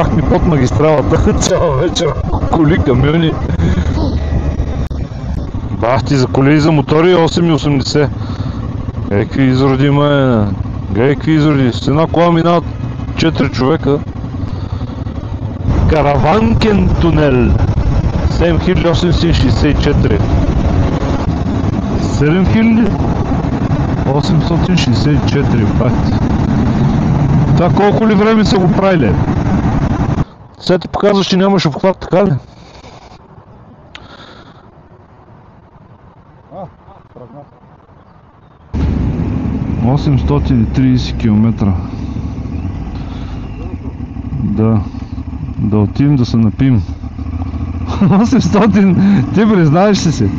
пахне под магистралата цяла вечер. Коли, камиони. Бах ти, за коли и за мотори 8,80. Гледай какви изроди, ме. Гледай какви изроди. С една кола минават 4 човека. Караванкен тунел. 7864. 7864, бах ти. Това колко ли време са го правили? Сега ти показваш, че нямаш обхват, така ли? 830 км. Да отидем да се напим. 800, ти признаеш ли си?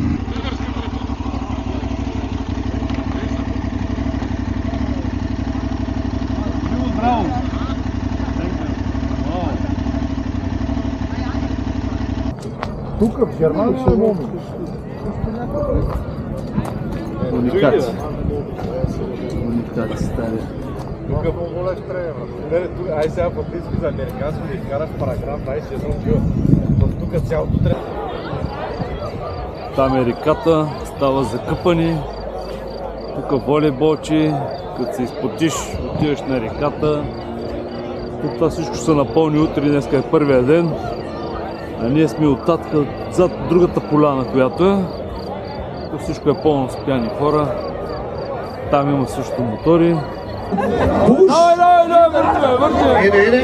Тук в Германия ще мога. Уникат. Уникат стане. Тук много лев трябва. Ай сега по-близко за американско да изкараш параграф 21. Тук цялото трябва. Там е реката, става закъпани. Тук волейболчи, като се изпотиш, отиваш на реката. Тук това всичко се напълни утре, днеска е първия ден. А ние сме оттатък, зад другата поляна, която е. Тук всичко е пълно с пияни хора. Там има също мотори.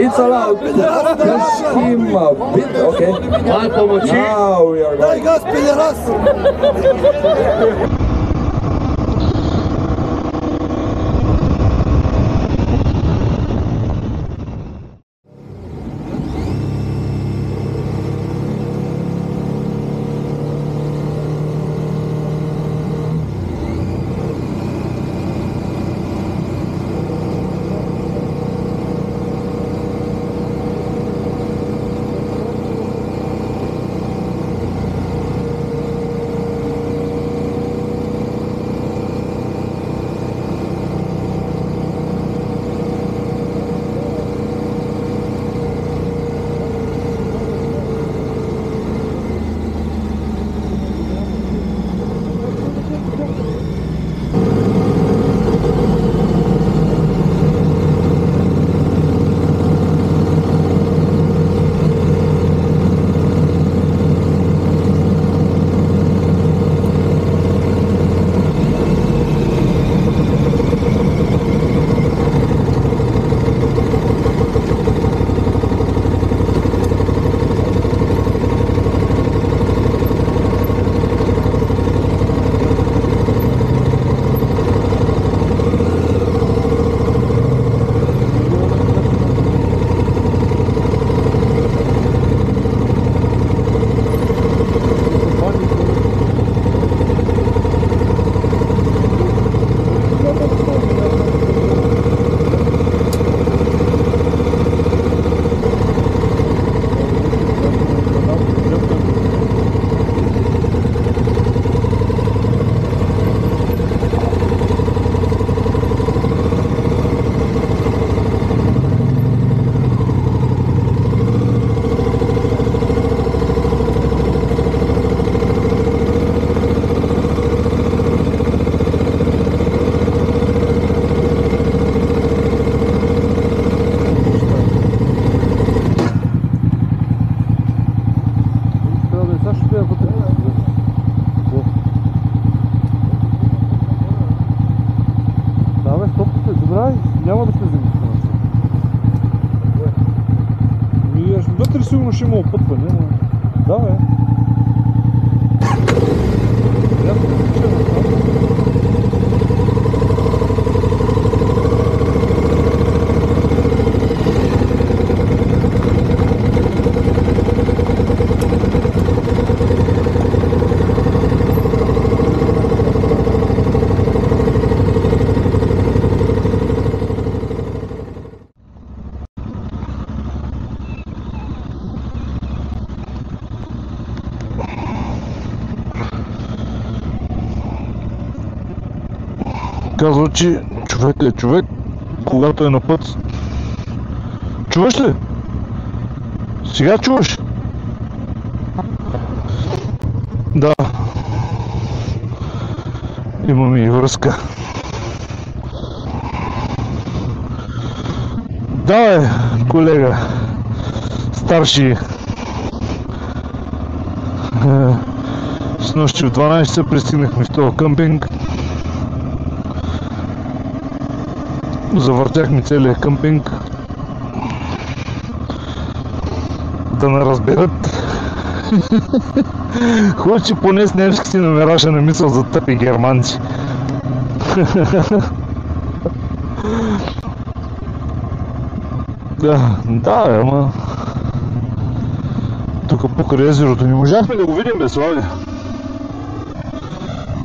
It's allowed. Push him a bit, okay? Now we are going. Няма да влезем в това. Вътре сигурно ще има опътване, но... Да, бе. Казва, че човек е човек, когато е на път. Чуваш ли? Сега чуваш? Да. Имаме и връзка. Да, колега. Старши. С нощи в 12 часа пристигнахме в този къмпинг. Завъртяхме целият къмпинг. Да не разберат. Хубаво, че поне с немски си номераше на мисъл за тъпи германци. Да, ама... Тук покрай езерото не можахме да го видим без Слави.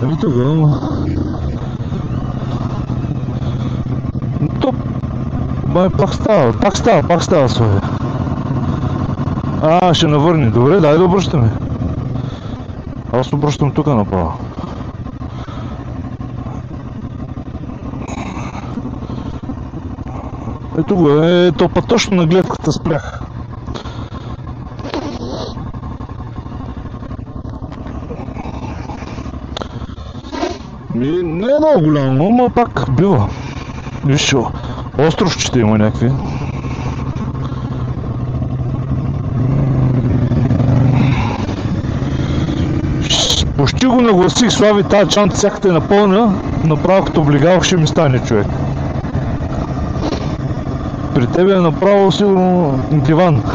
Еми тук, ама... Топ! Бай, пак става Слави. Ще навърни. Добре, дай да обръщаме. Аз обръщам тук направо. Ето го то път точно на гледката спрях. Не е много голямо, но пак бива. Виж, островчета има някакви. Почти го нагласих, Слави, тази чанта всяката е напълна, направо като облигавах ще ми стане човек. При тебе е направо сигурно диван. –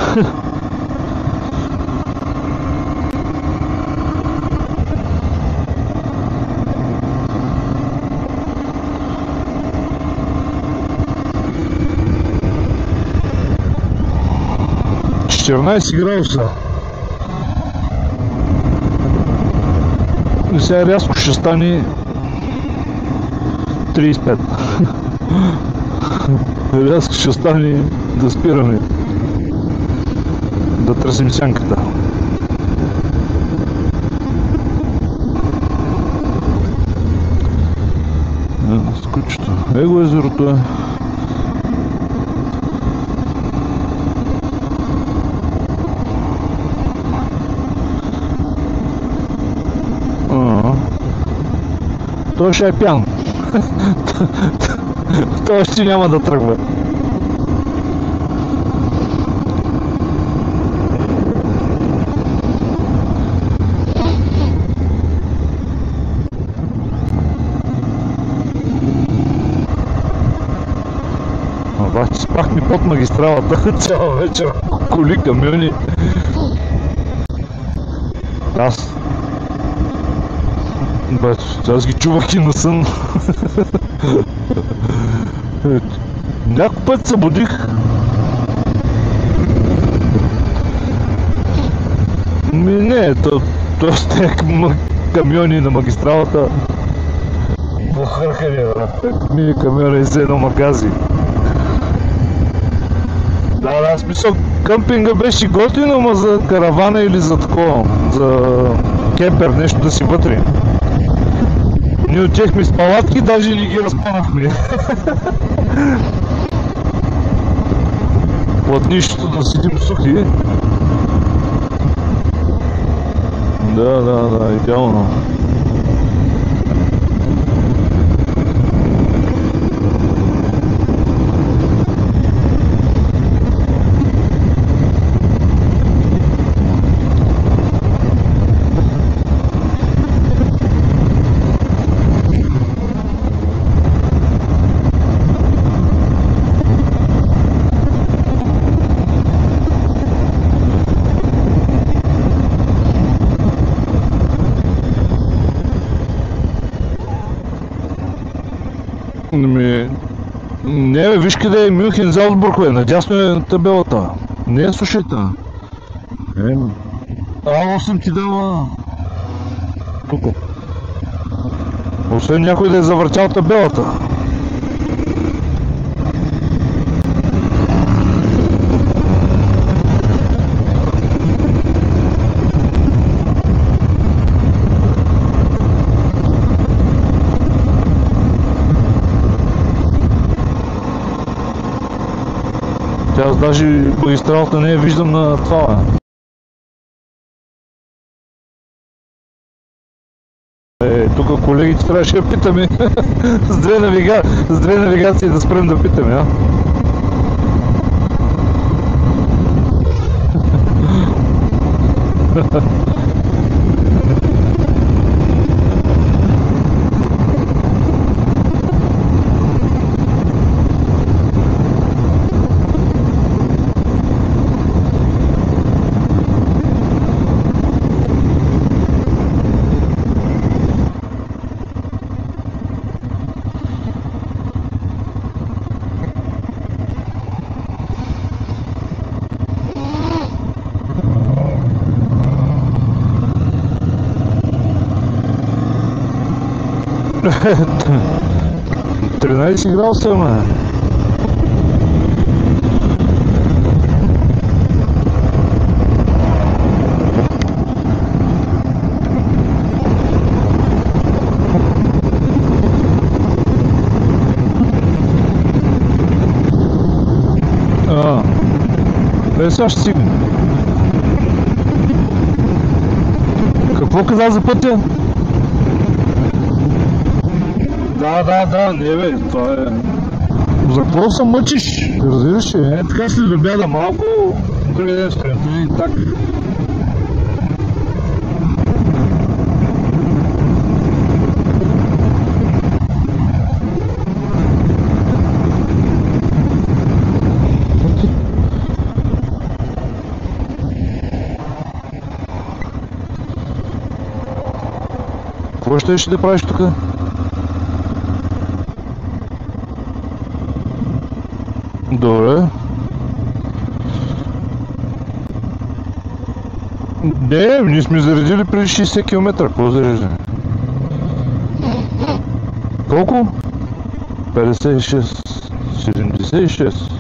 14 градуса. И сега рязко ще стане 35. Рязко ще стане да спираме. Да търсим сянката. Скучето. Его езерото е. Той ще е пян. Той ще няма да тръгва. Обаче спахме под магистралата цяла вечер. Коли, камиони. Аз ги чувах и на сън. Някой път се будих. Не, то сте камиони на магистралата. Похъркали, брат. Ми камиона из едно магази. Да, смисъл, къмпинга беше готино, ама за каравана или за такова, за кемпер, нещо да си вътре. Ние отехме с палатки, даже не ги разпънахме. От нищото да седим сухи. Да, идеално. Не, виж къде е Мюнхен, Залцбург, бе, надясно е табелата. Не е сушета. Ало съм ти дала. Тук. Освен някой да е завъртял табелата. Аз даже магистралата не я виждам на това. Тук колегите трябваше да питаме с две навигации да спрем да питаме, а? Тринадесет градуса, ма. Сега ще стигне. Какво каза за пътя? Да, не бе, това е... За какво се мъчиш? Разбираш ли? Така ще добяда малко, други ден скръпне и так. Какво ще да правиш тук? Добре. Не, ние сме заредили преди 60 км. Какво зареждаме? Колко? 56. 76.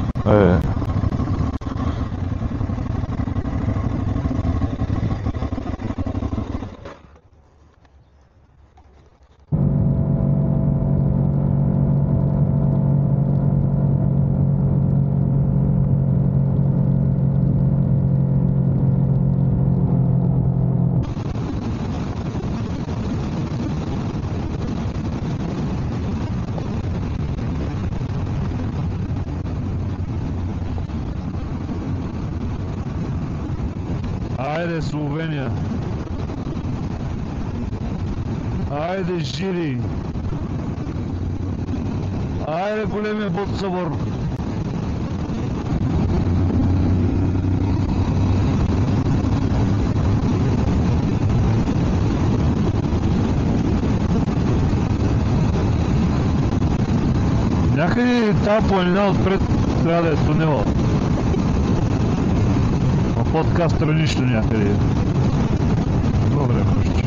Айде, Словения! Айде, Жири! Айде, големия Ботсъбор! Някъде тази планина отпред трябва да е тунела. По-така странично някъде. Добре, мъжче.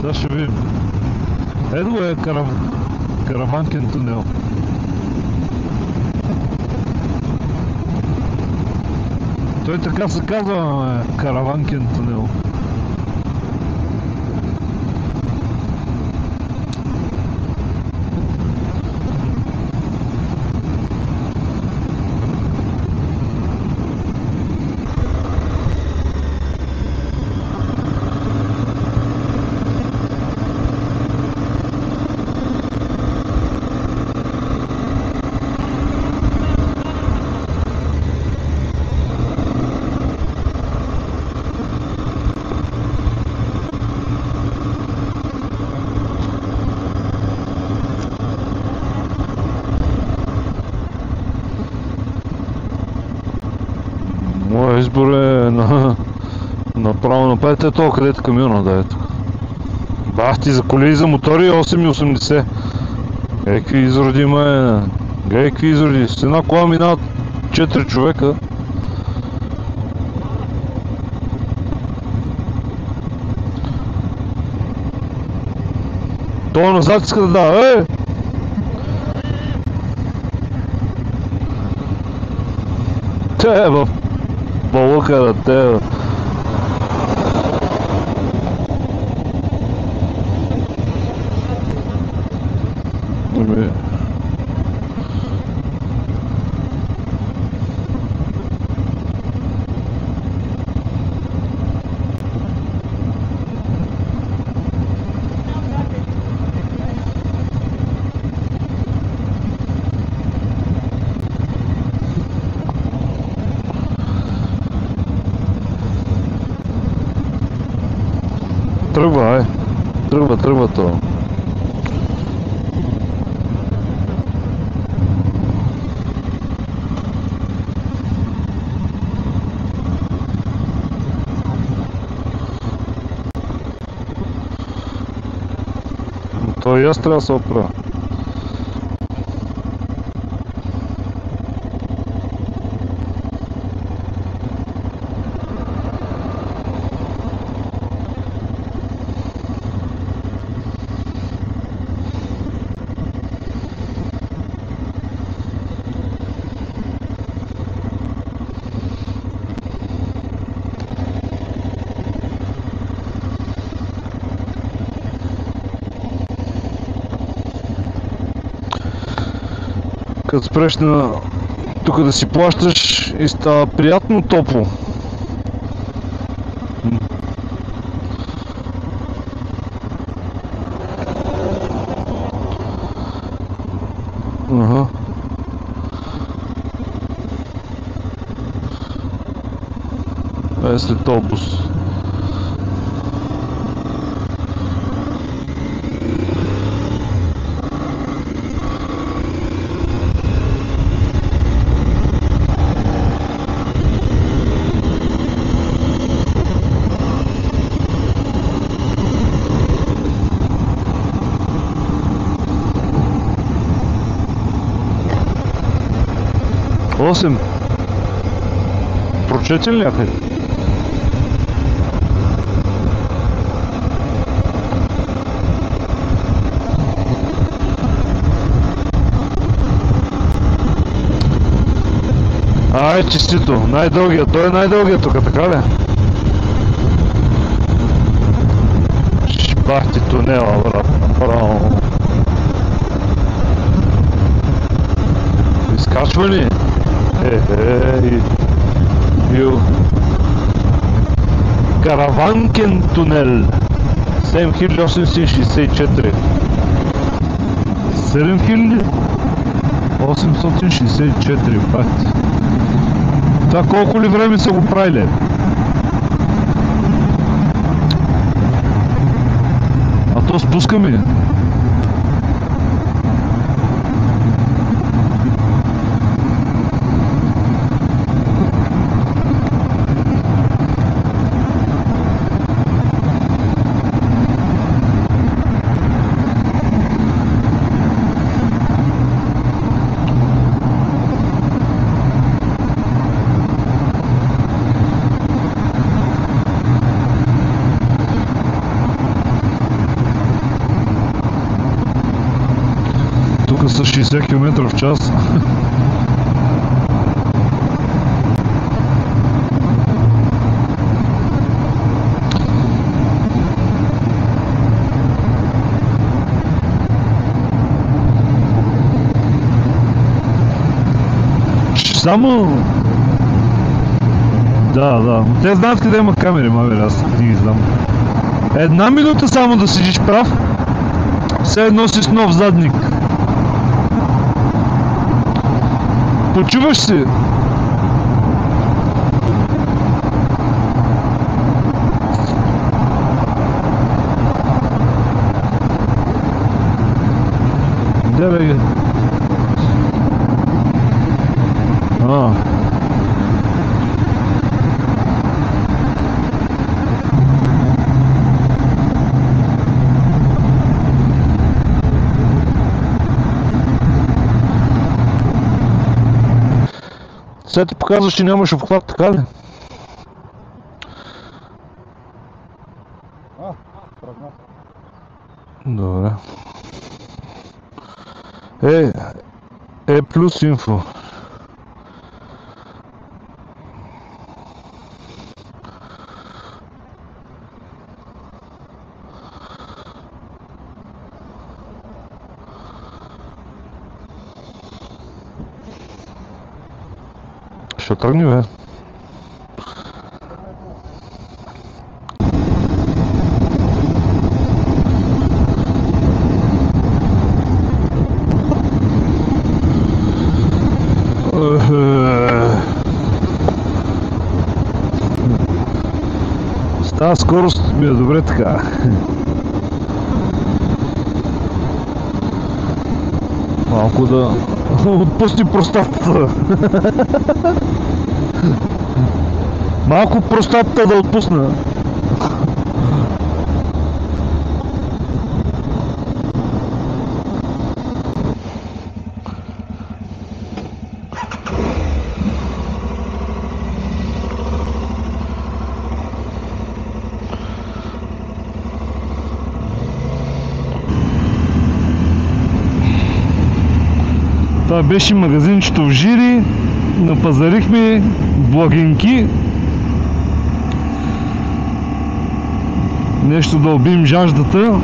Да, ще видим. Ето го е Караванкин тунел. Той така се казва, Караванкин тунел. Моя избор е направо на 5 ето, където камиона да е тук. Бах ти за коли и за мотори 8,80. Какви изроди ме, какви изроди. С една кола минават 4 човека. Това назад иска да дава, Те е в футбола, карате. Ами... Тръгва, тръгва то. Той и аз трябва да се оправя. Като спреш на тук да си плащаш и става приятно топло. Ага. Е след обус. Осем. Прочетен ли някъде? Ай, честито. Най-дългият. Той е най-дългият тук, така ли? Бах ти тунела, брат. Право. Изкачва ли? Караванкен тунел 7864 7864 пати. Това колко ли време са го правили? А то спускаме. Тук са 60 км в час. Само... Да. Те знаят къде има камери, мабе, аз не ги знам. Една минута само да седиш прав, все едно си с нов задник. Почуваш се. Де бе? Сега ти показваш, че нямаш обхват, така ли? Добре. Плюс инфо. Ще тръгни, бе. С тази скорост ми е добре така. Малко да отпусти простатата. Малко простатата да отпусна. Това беше магазинчето в Жири, напазарихме благинки, нещо да убием жаждата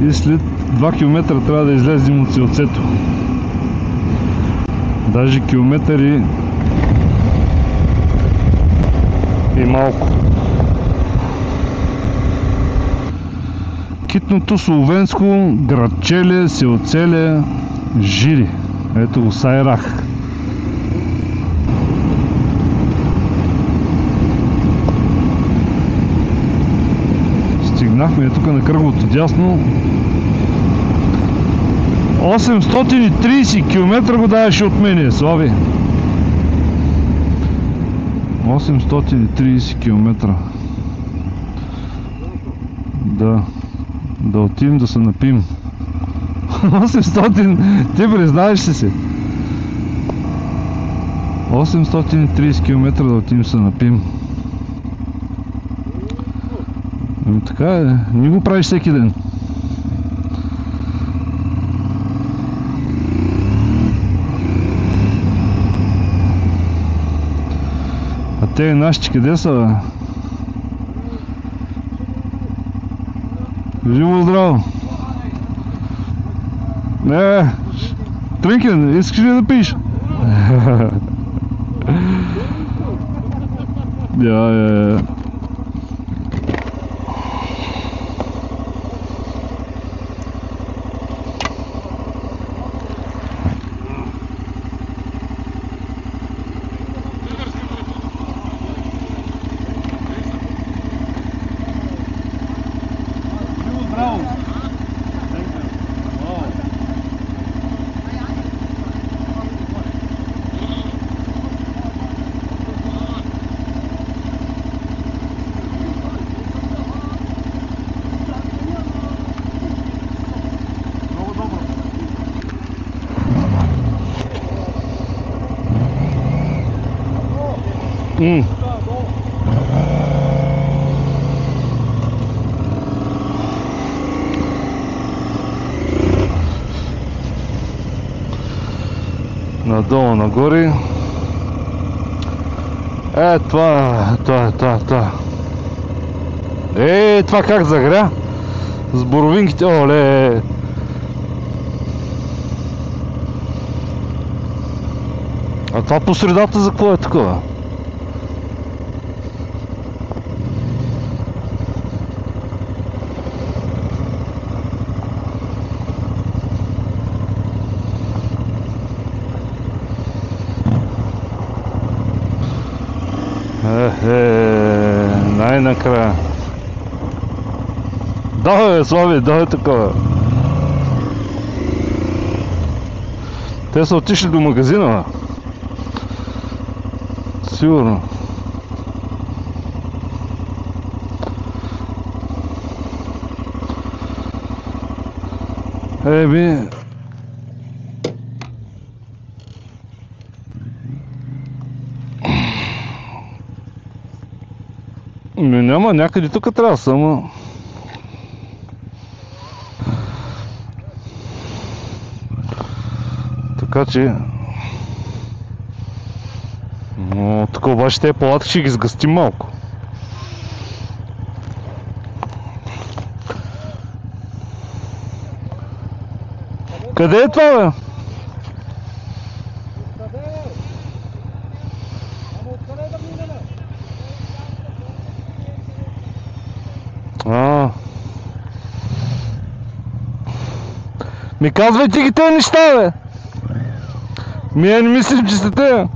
и след 2 км трябва да излезем от селцето. Даже километър и малко. Китното словенско градчеле, селцеле, Жири. Ето го, Сайрах. Стигнахме тук на кръговото дясно. 830 км го даваше от мене, Слави. 830 км. Да отидем да се напим. 800, ти признаваш ли се? 830 км да отидем да се напим. Ами така е, не го правиш всеки ден. А те нашите къде са, бе? Живо здраво! Тринкен, искаш ли да пиеш? Я. Надолу, нагоре. Това. Това как загря? С боровинките, оле! А това по средата за какво е такова? Най-накрая. Да, Слави, да е такова. Те са отишли до магазина, сигурно. Няма, някъде тук трябва само. Така че... Но тук обаче тези палатки ще ги сгъстим малко. Къде е това, бе? Ми казвайте ги тези неща, бе! Ние не мислим, че сте те.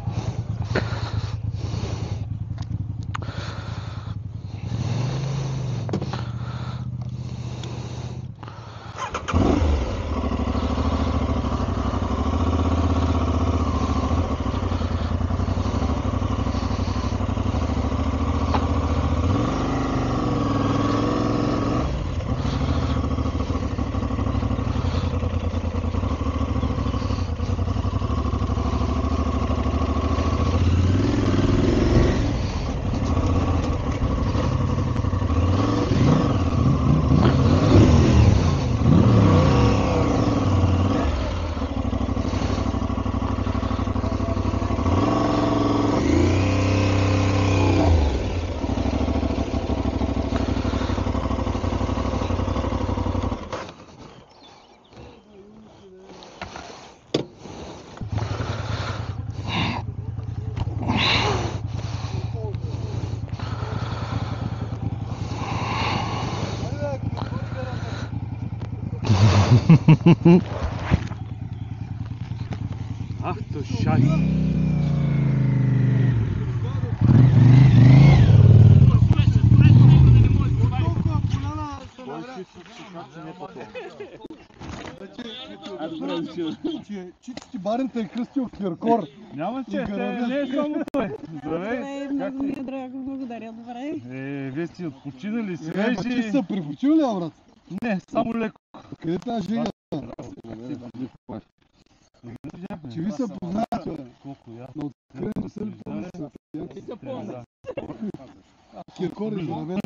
Ах, то шай! Чичи барента е кръстил Киркор. Няма че, не е само той. Здравей, много ми е драго, благодаря, добре. Вие сте отпочинали, Ти свежи. са припочил ли, брат? Не, само леко. Къде тази жига? Че ви се познаят, бе. Колко я? На открени са ли помнят? Киркор е здравен.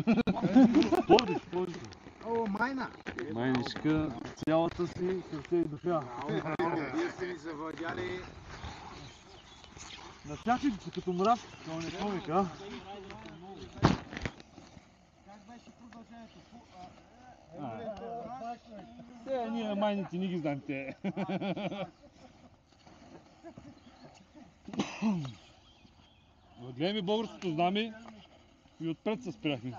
О, майна! Майничка, цялата си сърце и душа. Вие сте ни завладяли. Насякъде си като мрав, но не повика. Те, ние майните не ги знаем те. Гледаме българското знаме и отпред се спряхме.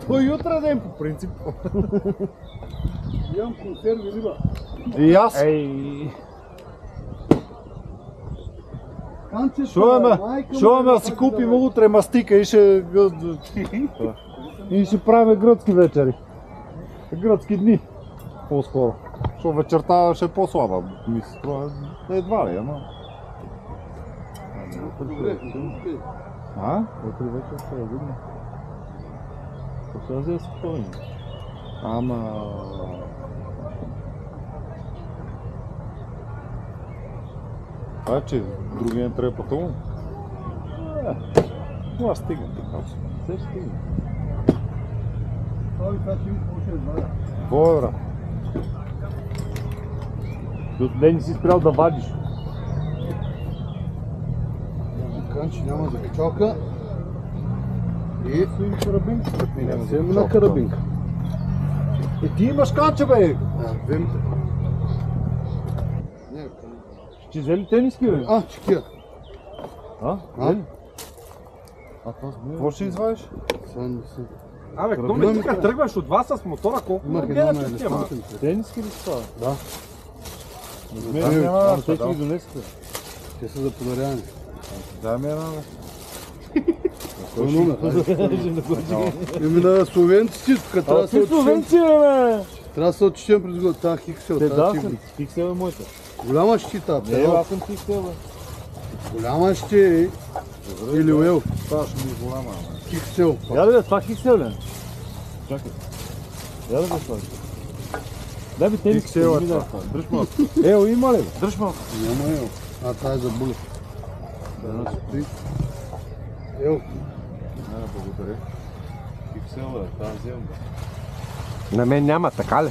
Той утре ден по принцип. Имам консерви риба. И аз. Шо ме да си купим утре мастика и ще правим гръцки вечери. Гръцки дни. По-скоро. Шо вечерта ще е по-слаба. Ми се струва едва ли, ама. А? Утре вечер ще е видно. Сега е спокойно. Ама... А, че другия не трябва пътувам? Това стигна така. Все стигна. Какво е, брат? До ден си спрял да вадиш. Канче няма за качалка. И своим карабинка. Съвсем на карабинка. Ти имаш канче, бе! Вемте. Ще взели тениски, бе? Чекия. Какво ще извадиш? Абе, кто ме тук тръгваш от вас с мотора, колко Имах гледаш една на от тема? Тениски ли са? Да. Те ще ги донесете. Те са за подаряване. Дай ми една, бе. Кой номер? Еми на словенците, тук трябва да се отчетем. Словенци, бе! Трябва да се отчетем през година. Тази хиксел, Те да, тази съм. Хиксел е моята. голяма щита. Не, аз съм хиксел, бе. Голяма ще или уел. Това ще ми е голяма, бе. Хиксел. Я бе, това хиксел, бе. Чакай. Я да го сложи. Дай би тениски. Хиксел е това. Дръж малко. Ео, има ли, бе? Дръж малко. Няма ел. Това е за буле. Ел. Благодаря. Пиксела, тази взема. На мен няма, така ли?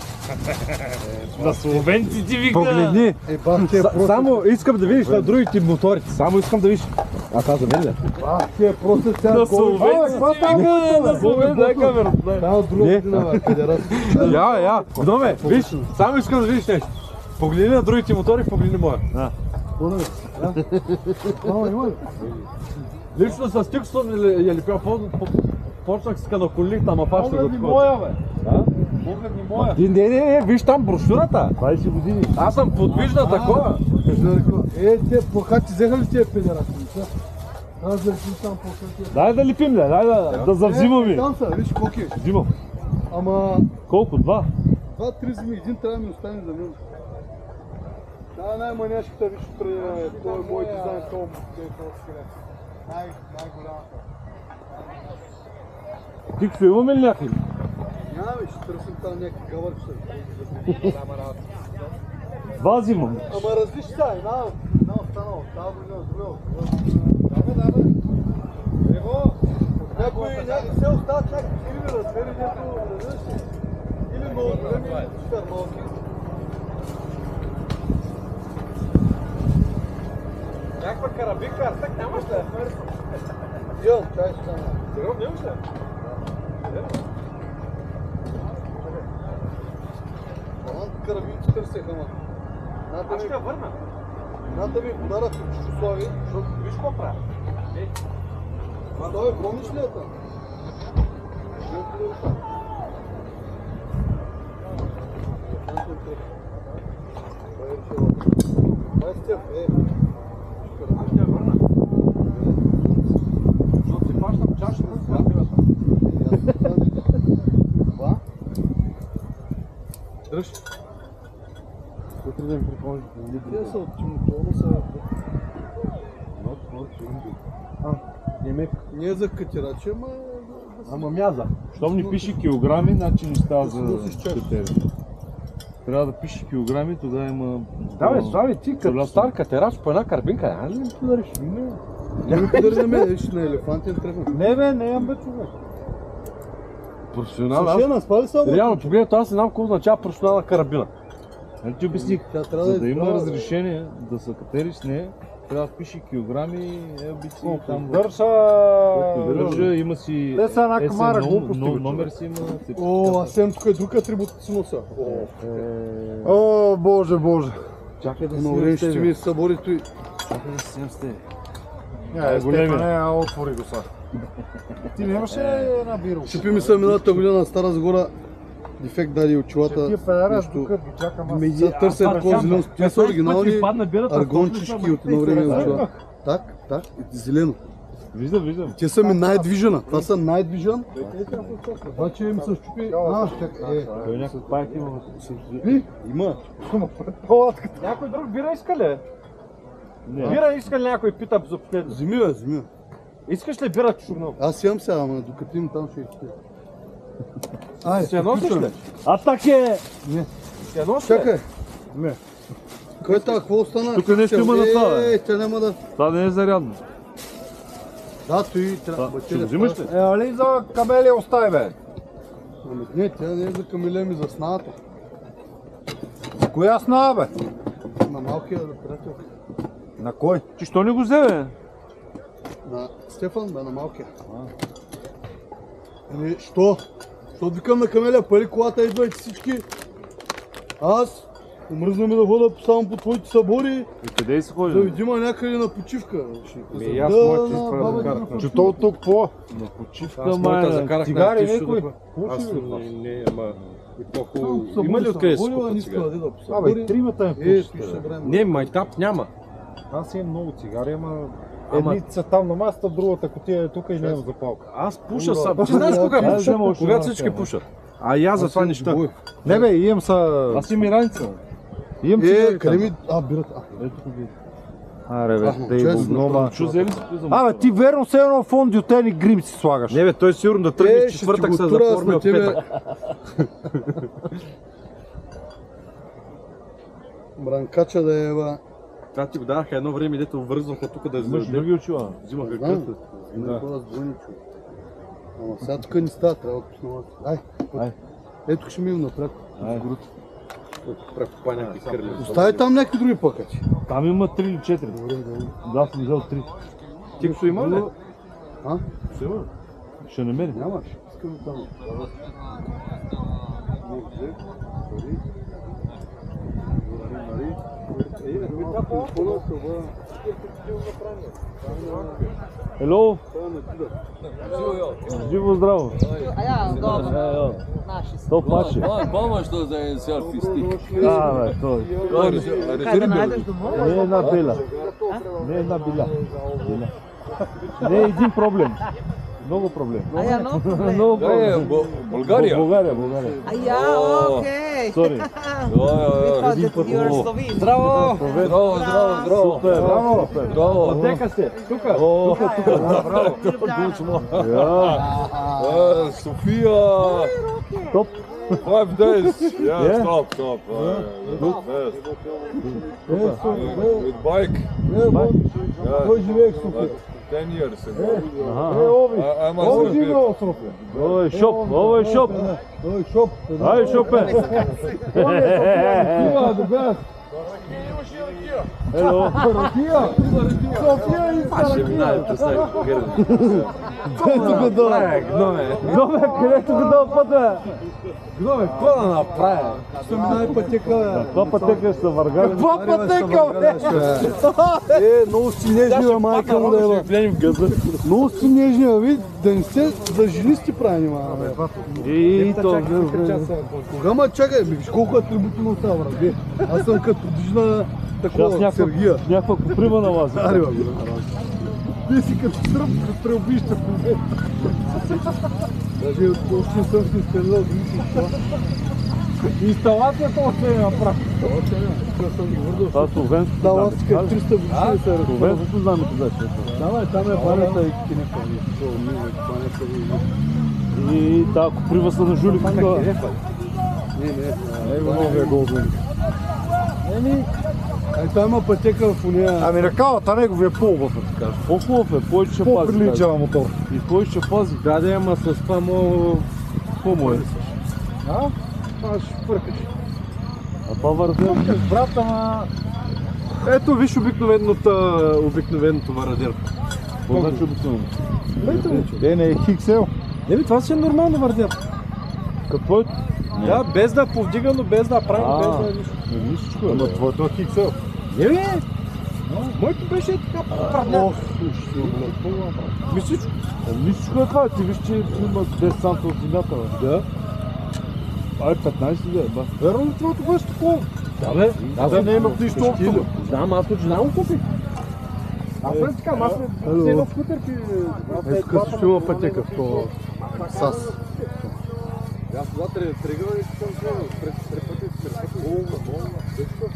На словенците вика! Погледни! Ти е просто... Само искам да видиш на другите моторите. Само искам да видиш. А това за мен ли? Ти е просто цял На словенците вика! На словенците, дай камерата, дай. Та от друга година, бе, педерас. Я, Доме, виж, само искам да видиш нещо. Погледни на другите мотори, погледни моя. Лично с Тиксон или почнах си на колик, ама фаща да моя, бе. Погледни моя. Не, виж там брошурата. 20 години. Аз съм подвижна такова. Те, плакати взеха ли тия педераси? Аз да лепим там плакати. Дай да лепим, дай да завзимаме. Там са, виж колко е. Взимам. Ама... Колко? 2? 2-3 зими, един трябва да ми остане за мен. Да, най-маняшката, виж, той е мой дизайн, това е скелет. Най-голямата. Тиксо имаме ли някакви? Няма, ще търсим там някакви гавърчета. 2 взимам. Ама различни са, една останала, тази година, друга. Давай. Его, някои се остават някакви фирми размери, дето различни. Или много големи, или супер малки. Някаква карабинка, артък нямаш ли? Имам, чай ще стане. Сега нямаш ли? Карабинци търсеха, ама. Аз ще я върна. Ната ми подарък от Чужославие, защото Виж какво правя. той помниш ли я там? Аз ще я върна. Защото си плащам чашата с карабината. Това? Дръж. Утре да ми припомниш. Те са от Тимотона, са... Не е за катерачи, ама... Ама мяза. Щом ни пише килограми, значи не става за катери. Трябва да пише килограми, тогава има... Слави, ти като стар катерач по една карабинка, няма ли ми подариш? Не ми подари на мен, виж на елефантен тръгна. Не имам бе човек. Професионална. Съвшена, спали само. Реално, погледнато аз не знам какво означава професионална карабина. Нали ти обясних, Тя трябва за да има разрешение да се катери с нея, трябва да пише килограми, ебици, там... Държа, има си... Те са една камара SN глупости, бе, номер си има... О, аз съм тук е друг атрибут си носа. О, боже. Чакай да си ще ми събори той. Чакай да си с тебе. Не, отвори го сега. Ти нямаше една бира? Шипи ми се миналата година на Стара Загора. Дефект даде очилата. Тия педера тук ги чакам аз. Сега търся такова зелено. Те са оригинални аргончишки от едно време за очила. Так, зелено. Виждам. Те са ми най-движена. Това са най-движен. Обаче им се щупи. Той някакъв пак има. Има. Някой друг бира иска ли? Не. Бира иска ли някой, пита за последно. Вземи. Искаш ли бира чушугнал? Аз имам сега, ама докато им там ще изпия. Ще я носиш ли? Атаке! Ще я носиш ли? Чакай. Не. Кой това, какво остана? Тук нещо има на това, бе. Тя няма да... Това не е зарядно. Да, той трябва... Ще го взимаш ли? Али за камели остави, бе. Не, тя не е за камилия ми, за сната. Коя сна, бе? На малкия приятел. На кой? Ти що не го взе, бе? На Стефан, бе, на малкия. Ами, що? Що викам на камелия, пали колата, идвайте всички. Аз омръзна ми да хода само по твоите събори, И къде се да ходи? видима някъде на почивка. Ми, аз моите изправя за карта. Че то от тук по? На почивка, Аз моята закарах цигари, на някой? Не, ама... Има ли откъде си купат цигари? Абе, тримата ме пише време. Не, майтап няма. Аз имам много цигари, ама Ама- едните са там на масата, другата котия е тук и нямам запалка. Аз пуша сам. Ти знаеш кога Аз пуша? взема още Когато една всички тема. пушат. А и аз затова не ща. Не бе, имам са... Аз имам и раница. Имам цигари къде там. ми... бирата. Ето тук ги. Аре бе, да и честно, гнома. Чу взели си за Абе, ти верно се едно фондиотен и грим си слагаш. Не бе, той сигурно да тръгне в четвъртък се заформи от петък. Бранкача да е, ба. Това ти го даваха едно време, дето вързваха тук да Имаш излезе. други очила. Взимаха Знам. кръста. Да. Ама сега тук не става, трябва да пуснем. Ай, ето ще минем напред. Остави там някакви други пъкачи. Там има 3 или 4. Да, съм взел 3. Тиксо има ли? А? Ще намерим. Нямаш. Искам там. Hello? Живо здраво. То паше. Помощ за селфи стик. Да, бе, той. Не е една бела. Не е една бела. Не е един проблем. Много проблем. Много проблем. България. България. окей. Сори. Здраво! Здраво! Здраво! Дека сте? Тука? София! Топ. 5 days. Yeah, stop. With bike. Кой живее в София? 10 years ago. I'm a Кой живее Sophia. в София? Ovo je šop. Той шоп. Aj šope. София, добре. Hello. София и Саракия. Гноме, където го дал пътя? Гноме, какво да направя? Ще минае пътека. Това пътека ще са въргали. Каква пътека, бе? Много си нежни, майка му да е. Много си нежни, бе. Да не сте за жени сте прави, И то. Кога ма чакай, виж колко атрибути му става, бе. Аз съм като подвижна такова, Сергия. Някаква куприма на вас. Аре, бе. Ти си като сръб, като преобища в момента. Даже още не съм си изстрелял, да мислиш това. Инсталацията още не направи. Това словенското Да, знаме. аз си като 300 години се разпълва. Словенското знаме кога ще. Там е банята и кинека. И тази куприва са на жулик. Ево новия голден. Там има пътека в уния. Ами ръкавата неговия по-хубав, така. По-хубав е, повече ще пази. По-прилича на мотор. И кой ще пази? Да, ама с това мога... Какво е? А? Това ще фъркаш. А това вързел? Брат, ама... Ето виж обикновеното варадер. Какво значи обикновено? Не е XL. Еми, това си е нормално варадер. Какво е? Да, без да е повдигано, без да е правилно, без да е нищо. Нищичко е. Ама твоето е XL. Еми, моето беше така правда. Мислиш? Нищичко е това, ти виж, че има 10 санта от земята. Да. Ай, 15 да е, ба. Верно ли твоето беше такова? Да, бе. Аз не имах нищо общо. Знам, аз от жена го купих. Аз не така, аз не едно скутерки. Ето като ще има пътека в това САС. Аз вътре тръгвам и съм тръгвал. Три пъти.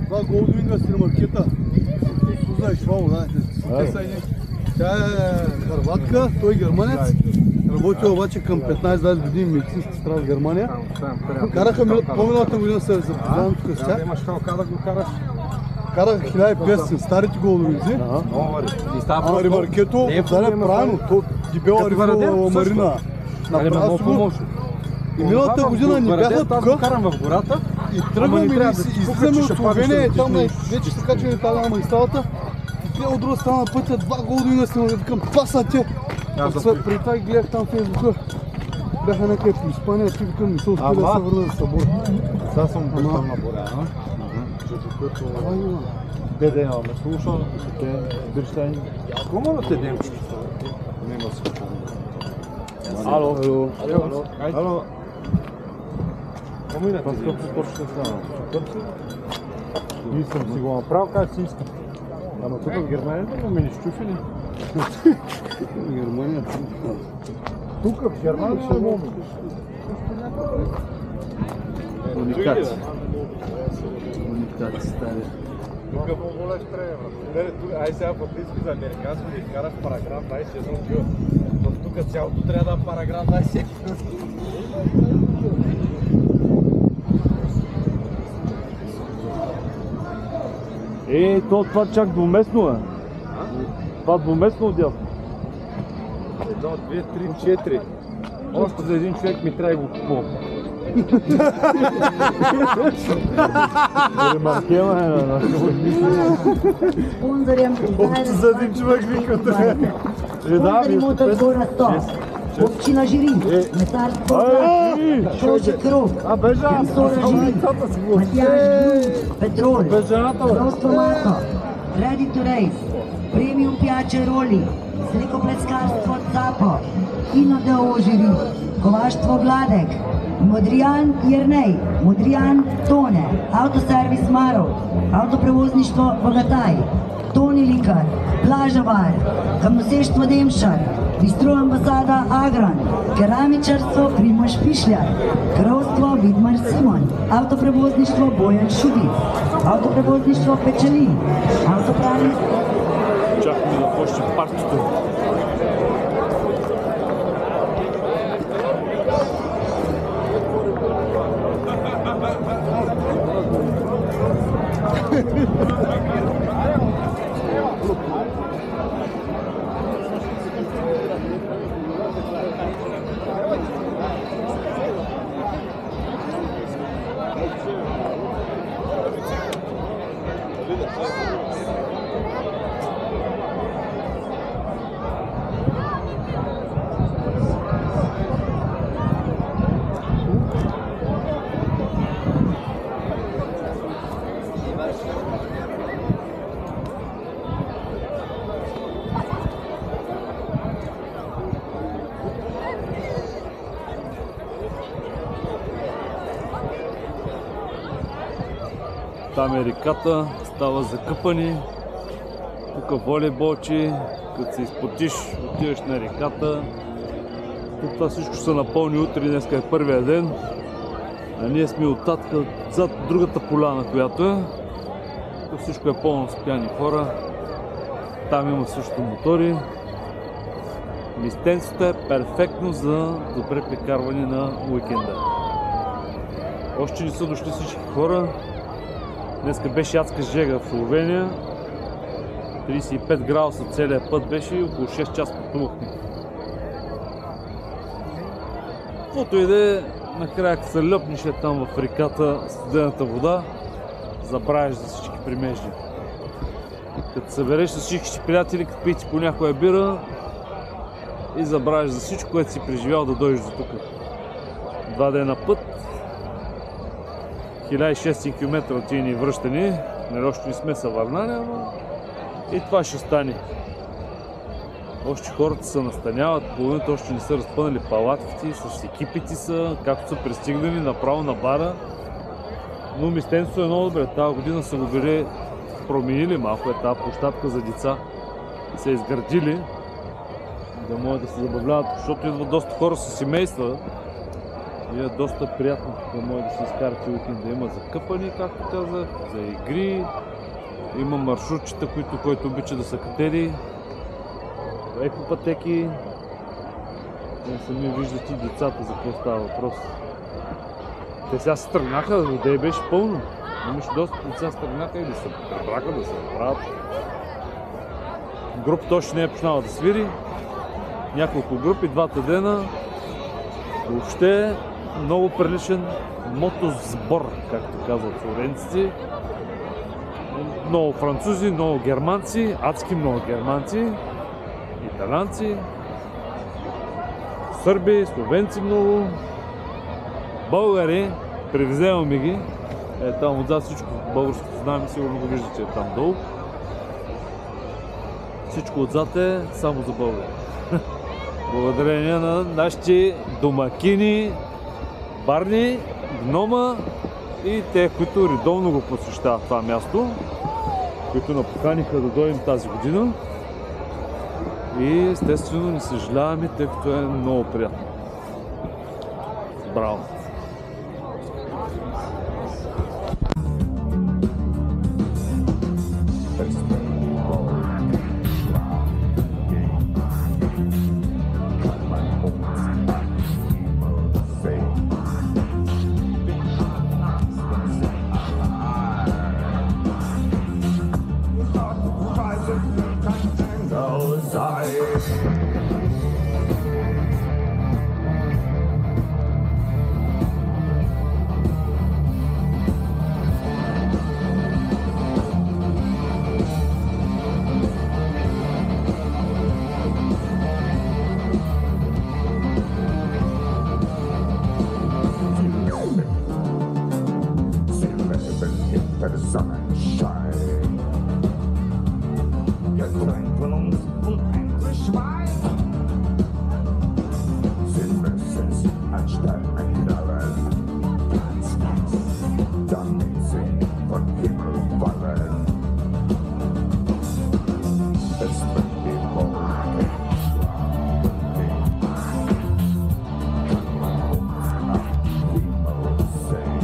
Това голдвинга с ремаркета. Знаеш, това, тя е хърватка, той е германец. Работил обаче към 15-20 години медицинска страна в Германия. Караха по-миналата година се запознавам тук с тях. Караха 1500 старите голдвинзи. Ама ремаркето, да не правилно, то дебела рифова марина. Направо. И миналата година ни бяха тук и тръгваме и излизаме от Словения, там вече се качваме тази магистралата и те от друга страна на пътя два голдвинга сме към пасате. Преди това ги гледах там в Фейсбука. Бяха някъде по Испания, ти викам не се успели да се върна за събор. Сега съм там на Боряна. Деде имаме слушал, те Бирштайн. Кома на те демче? Нема се Ало. Ало. Помина, това скъпо точно стана. И съм си го направил как си искам. Ама тук в Германия да ме не щуфили. Германия. Тук в Германия ще мога. Уникация. Уникация, стари. Тук по-голеш трябва. Ай сега по-близко за американско да изкараш параграф 21 в тук Тук цялото трябва да е параграф 20. Това чак двуместно е. Това двуместно отдясно. 1, 2, 3, 4. Още за един човек ми трябва да го купувам. Sponzorjem За един човек викате. Sponzorjem od odbora 100. Općina Žirin, Mesarstvo Zrak, Čoček Krog, Sora Žirin, Matijaš Grujić, Petrol, Prosto Marko, Ready to Race, Premium pijače Roli, Slikopleckarstvo Capo, Kino DO Žirin, Kovaštvo Gladek, Modrijan Jernej, Modrijan Tone, Autoservis Marov, Autoprevozništvo Bogataj, Toni Likar, Plaža Bar, Kamnoseštvo Demšar, Bistro Ambasada Agran, Keramičarstvo Primož Pišljar, Krovstvo Vidmar Simon, Autoprevozništvo Bojan Šubic, Autoprevozništvo Pečelin, Autopravni... Чакаме да почне партито. Там е реката, става закъпани, тук волейболчи, като се изпотиш, отиваш на реката. Тук това всичко ще се напълни утре, днеска е първия ден. А ние сме оттатък, зад другата поляна, която е. Тук всичко е пълно с пияни хора. Там има също мотори. Местенството е перфектно за добре прекарване на уикенда. Още не са дошли всички хора. Днеска беше адска жега в Словения. 35 градуса целият път беше и около 6 часа пътувахме. Каквото и да е, накрая като се лъпнеше там в реката, студената вода, забравяш за всички примежди. Като събереш с всички приятели, като пиете по някоя бира и забравяш за всичко, което си преживял да дойдеш до тук. 2 дена път, 1600 км отивани и връщани, още не сме се върнали, но и това ще стане. Още хората се настаняват, половината още не са разпънали палатките, с екипите са, както са пристигнали направо на бара. Но местенството е много добре, тази година са го били променили малко, е тази площадка за деца. Са изградили, да могат да се забавляват, защото идват доста хора с семейства. И е доста приятно да може да се изкарате уикенд, да има закъпани, както казах, за игри. Има маршрутчета, който обича да са катери, екопътеки. Сами виждате децата за какво става въпрос. Те сега се тръгнаха, но беше пълно. Имаше доста деца се тръгнаха или се прибраха да се направят. Групата още не е почнала да свири. Няколко групи, 2 дена. Въобще много приличен мотосбор, както казват флоренците. Много французи, много германци, адски много германци, италианци, сърби, словенци много, българи, превземаме ги. Там отзад всичко българското знаме, сигурно го виждате там долу. Всичко отзад е само за българи. Благодарение на нашите домакини, Барни, Гнома и те, които редовно го посещават това място, които напоканиха да дойдем тази година. И естествено не съжаляваме, тъй като е много приятно. Браво! der Sonnenschein. Getrennt von uns unendlich weit. Sie müssen sie an Sterne knallen. Damit sie von Himmel fallen. Es wird die Morgen schlagen. Kann man uns am Himmel sehen.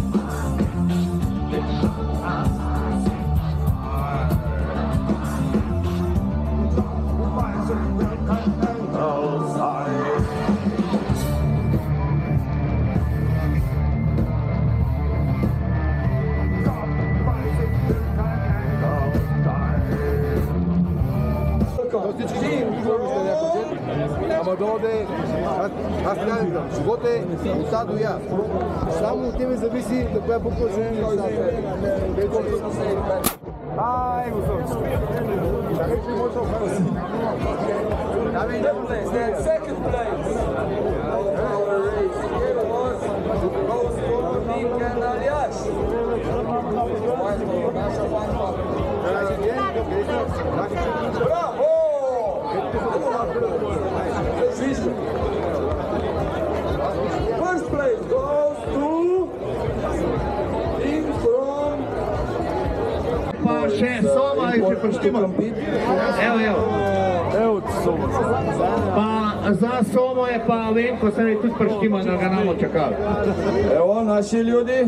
Ама доде, аз казвам, живота е от А до Я. Само от тебе зависи до коя буква ще не Ай, го съм. Чакай, че може да опази. Second place. Goes for Team Canalias. Bravo! First place goes to Team from Pa še Soma je še poštimal. Evo. Evo ti Soma. Pa za Somo je pa Venko se je tudi poštimal, da ga namo čakali. Evo naši ljudi.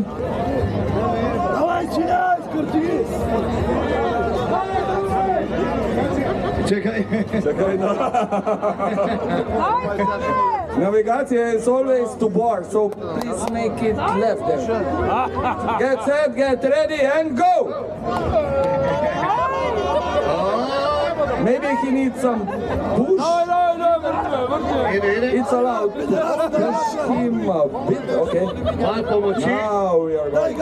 Давай, чиняй, скрути! Čekaj. Navigacija is always to bar, so please make it left there. Get set, get ready and go! Maybe he needs some push. It's allowed. Push him a bit, okay. Now we are going.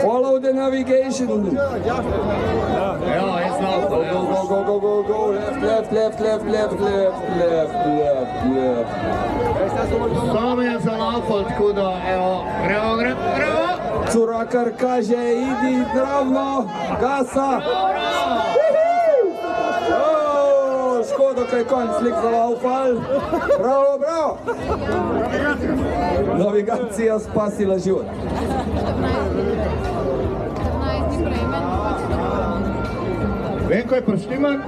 Follow the navigation. Go. Left. Samo je zalafal, tako da, evo, gremo. Curakar kaže, idi ravno, gasa. Škoda, kaj konj slik zalaufal. Bravo. Navigacija spasila život. Venko je poštiman.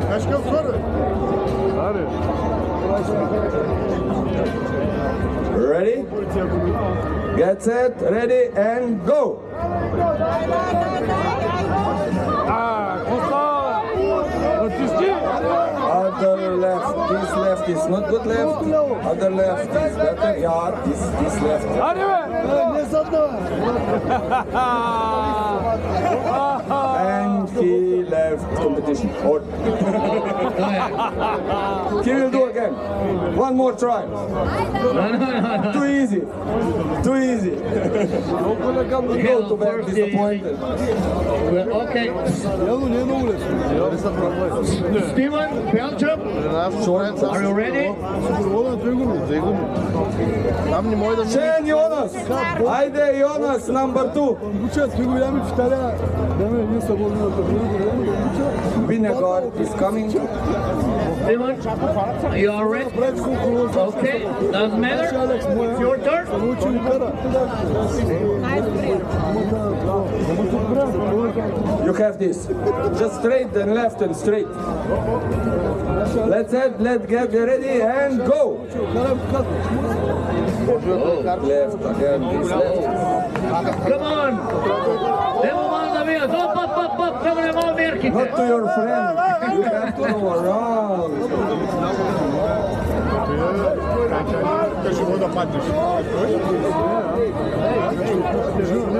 Kaš kaj vsore? Ready? Get set, ready and go! Other left, this left is not good left. Other left is better. Yeah, this left. And he left competition. He will do again. One more try. Too easy. Go to back disappointed. Okay. Steven, Belgium, are you ready? Shane Jonas. Ajde Jonas, number 2. Vinegar is coming. Steven, you are ready? Okay, doesn't matter. It's your turn. You have this. Just straight and left and straight. Let's get ready and go. Left again. This left. Come on. Not to your friend. You have to go around.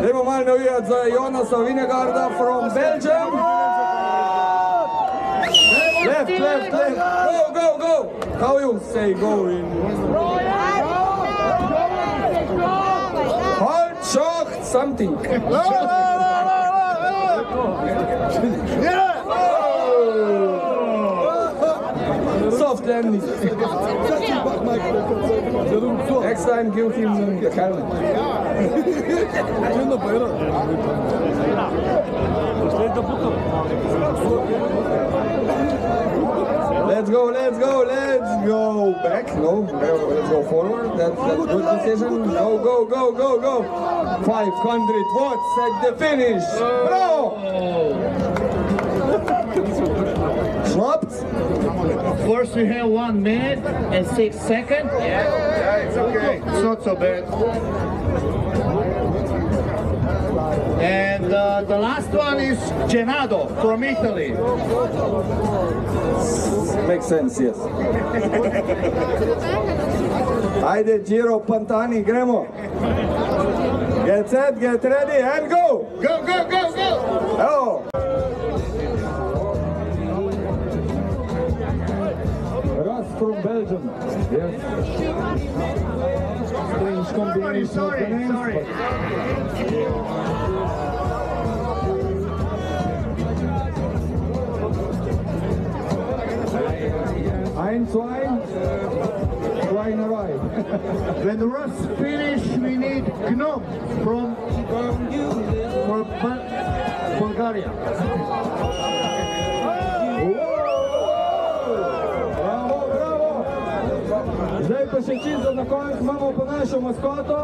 Dajmo malo navijati za Jonasa Vinegarda from Belgium. Left. Go. How you say go in? Halt, shock, something. Soft then next time give him the helmet. Let's go back. No, let's go forward. That's a good decision. Go. 500 watts at the finish. Bravo! Schnapped. First we have 1 minute and 6 seconds. Yeah, it's okay. It's not so bad. And the last one is Gennaro from Italy. Makes sense, yes. Ajde, Giro Pantani, gremo. Get set, get ready, and go! Go! Oh. Russ from Belgium. Yes. Strange combination of the names. Ein, zwei arrive. When the Russ finish, we need Gnom from Bulgaria. Bravo! Zdaj pa še čisto na konec imamo pa našo maskoto.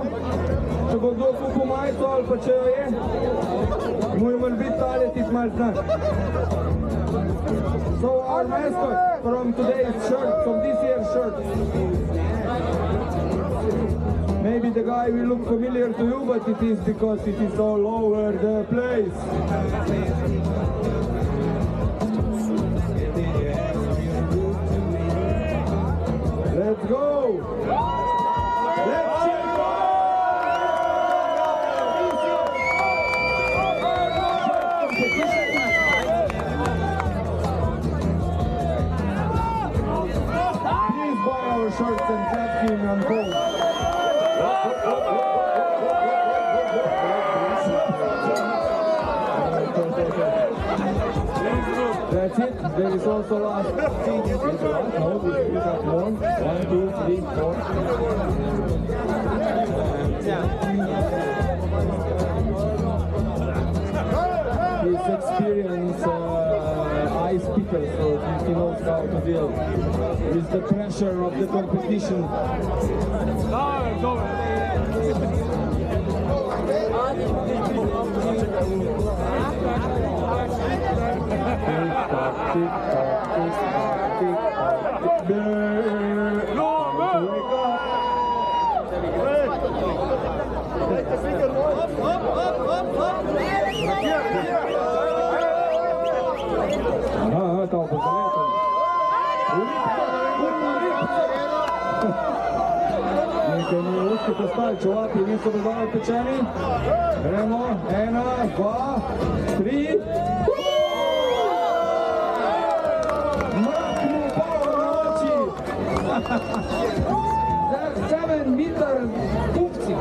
Če bo kdo kupil majico ali pa če jo je, moramo biti tale tip malo znak. So our mascot from today's shirt, from this year's shirt. Maybe the guy will look familiar to you, but it is because it is all over the place. Let's go! Let's cheer! Please buy our shirts and tag team and go. That's it. There is also last thing. No, we got more. 1, 2, 3, 4. He's experienced ice speaker, so he knows how to deal with the pressure of the competition. Čuvati niso dovolj pečeni. Gremo, 1, 2, 3. Makni power na oči. 7-meter kupci.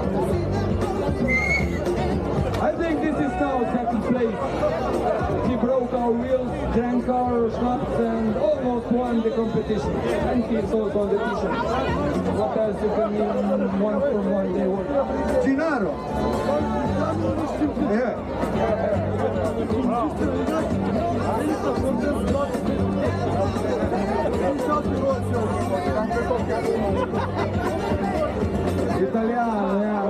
I think this is now second place. He broke our wheels, drank our schnapps and almost won the competition. And he's also on the t-shirt. What else you can mean 1 from 1 day work? Gennaro. Yeah. Italiano, yeah.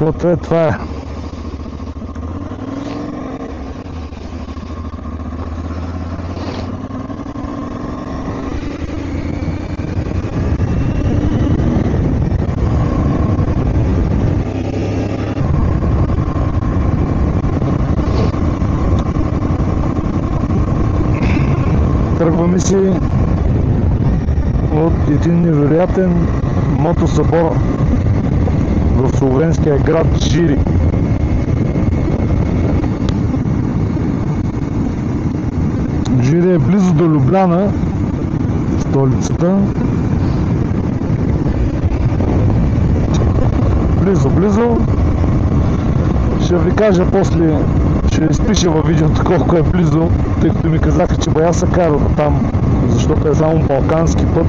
живота това е. Тръгваме си от един невероятен мотосъбор в словенския град Жири. Жири е близо до Любляна, столицата. Близо. Ще ви кажа после, ще изпиша във видеото колко е близо, тъй като ми казаха, че бая са карал там, защото е само балкански път.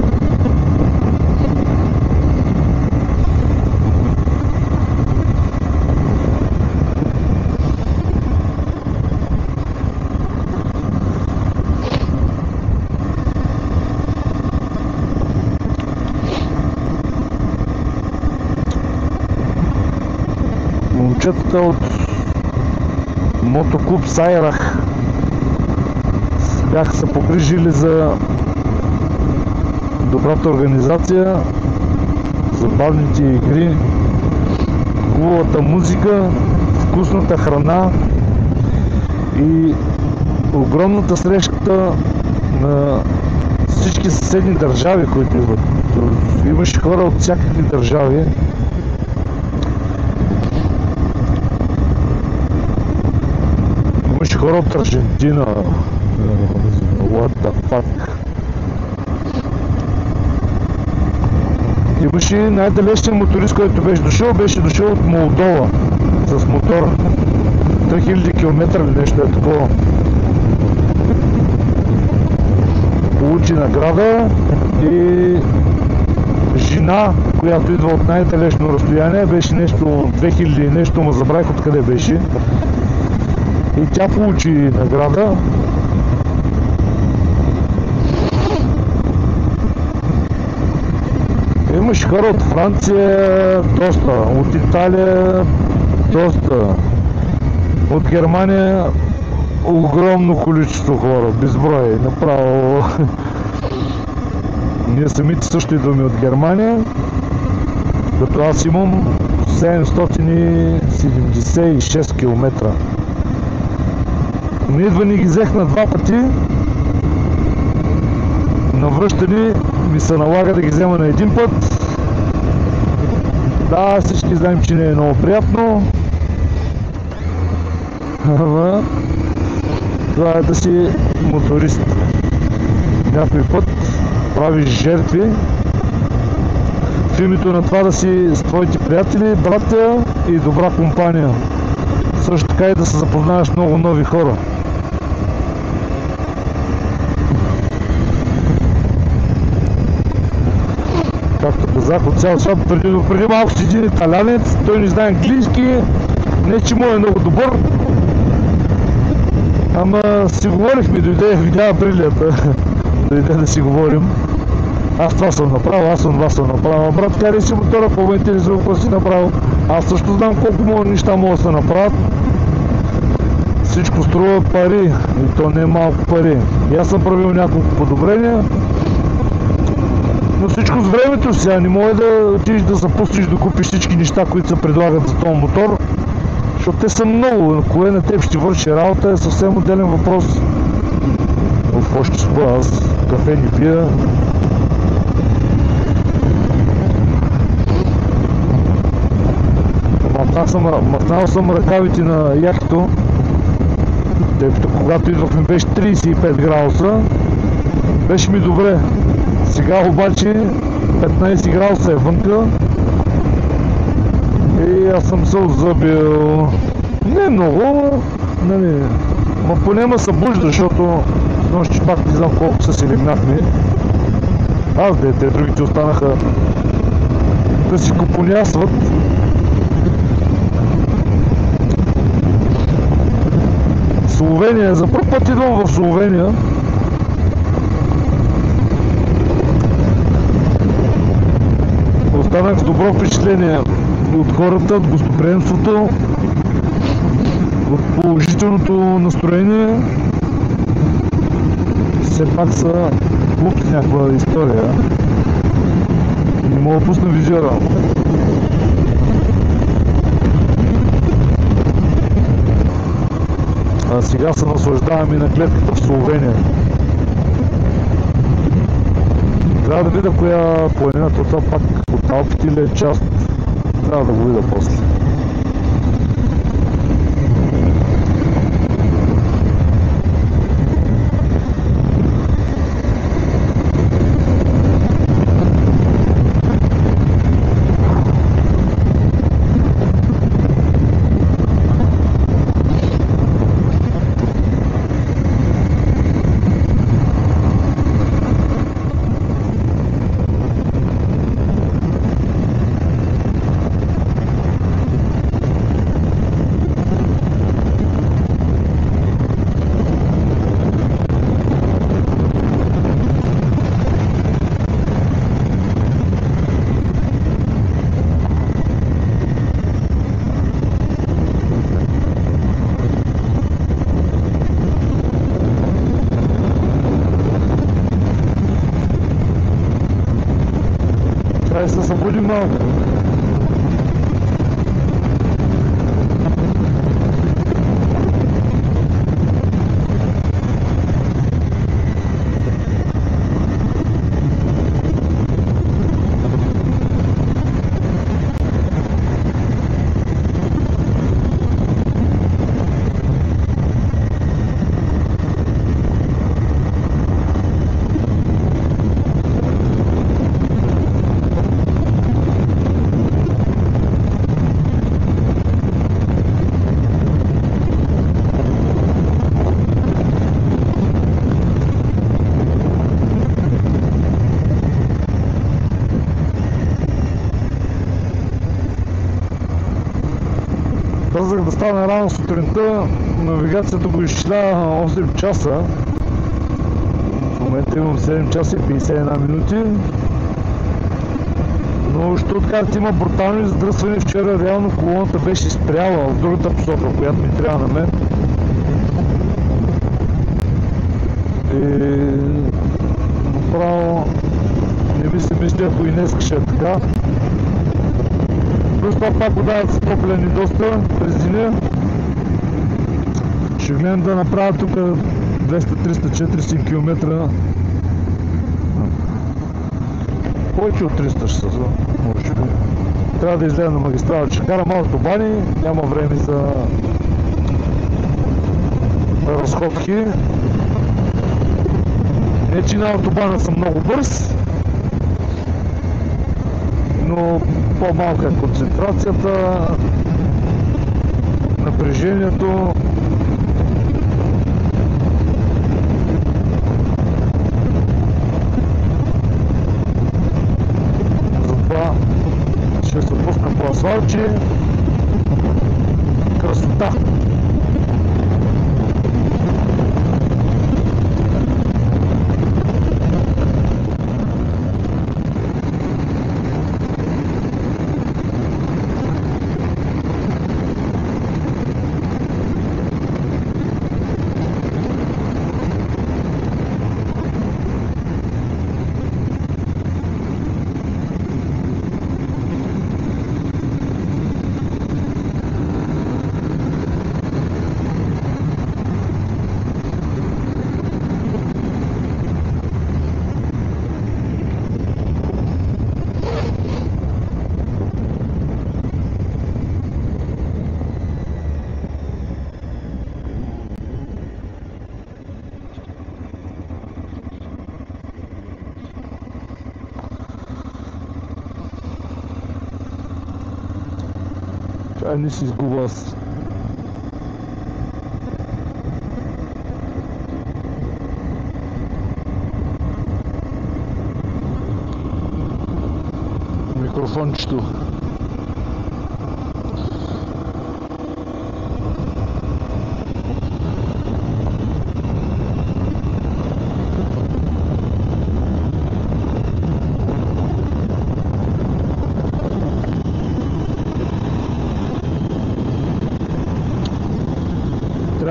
Момчетата от мотоклуб Сайрах бяха се погрижили за добрата организация, забавните игри, хубавата музика, вкусната храна и огромната среща на всички съседни държави, които идват. Имаше хора от всякакви държави. Имаше хора от Аржентина. What the fuck? Имаше най-далечният моторист, който беше дошъл от Молдова с мотор. 3000 км или нещо е такова. Получи награда и жена, която идва от най-далечно разстояние, беше нещо 2000 и нещо, му забравих откъде беше. И тя получи награда. Имаш хора от Франция, доста, от Италия, доста, от Германия огромно количество хора, безброй, направо. Ние самите също идваме от Германия, като аз имам 776 км. На идване ги взех на два пъти, на връщане ми се налага да ги взема на един път. Да, всички знаем, че не е много приятно. Ама това е да си моторист. Някой път правиш жертви в името на това да си с твоите приятели, братя и добра компания. Също така и да се запознаваш много нови хора. Както казах, от цял свят, преди малко си един италянец, той не знае английски, не че му е много добър, ама си говорихме, дойде, видя априлията, дойде да си говорим. Аз това съм направил, аз съм това съм направил, брат, карай си мотора, по-ме интересува какво си направил. Аз също знам колко неща могат да се направят. Всичко струва пари, и то не е малко пари. И аз съм правил няколко подобрения. Но всичко с времето сега, не може да отидеш да запустиш да купиш всички неща, които се предлагат за този мотор, защото те са много. Кое на теб ще върши работа е съвсем отделен въпрос. Какво ще спа, аз кафе не пия. Махнал съм ръкавите на яхто, тъй като когато идвахме беше 35 градуса, беше ми добре. Сега обаче 15 градуса е вънка и аз съм се озъбил. Не много, нали, ма поне ме събужда, защото нощи пак не знам колко се легнахме. Аз те другите останаха да си купонясват. Словения, за първ път идвам в Словения. Останах с добро впечатление. от хората, от гостоприемството, от положителното настроение. Все пак са клуб с някаква история. Не мога да пусна визиора. А сега се наслаждаваме на гледката в Словения. Трябва да видя коя планината, това пак от Алпите или е част. Трябва да го видя после. Трябва да се събудим малко. Казах да стане рано сутринта, навигацията го изчислява 8 часа. В момента имам 7 часа и 51 минути. Но Щутгарт има брутални задръсвания. Вчера реално колоната беше спряла в другата посока, която ми трябва на мен. И направо не ми се мисля, ако и днес ще е така. Плюс това пак водават са топлени доста през деня. Ще гледам да направя тук 200-300-400 км. Повече от 300 ще са, може би. Трябва да излея на магистрала. Ще карам автобани, няма време за разходки. Не, че на автобана съм много бърз, но по-малка е концентрацията, напрежението. Затова ще се пускам по асфалче. Красота! Чай не си изгубя аз. Микрофончето.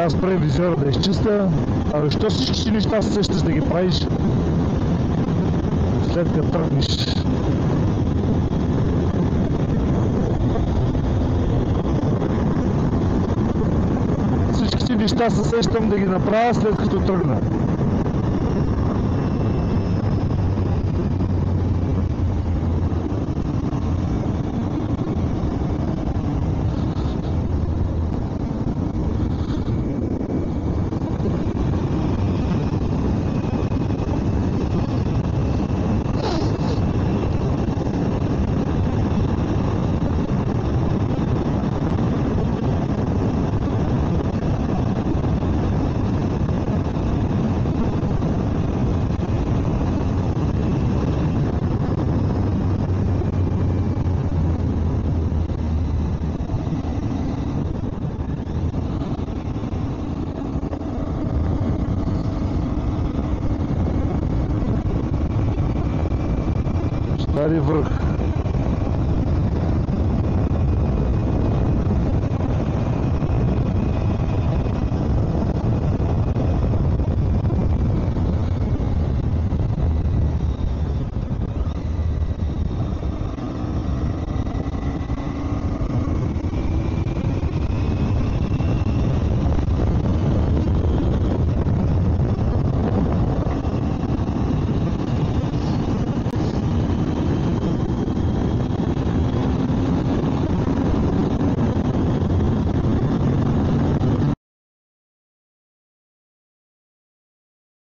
Сега спре визиора да изчиста. Абе, що всички неща се сещаш да ги правиш след като тръгнеш? Всички неща се сещам да ги направя след като тръгна. Стари връх.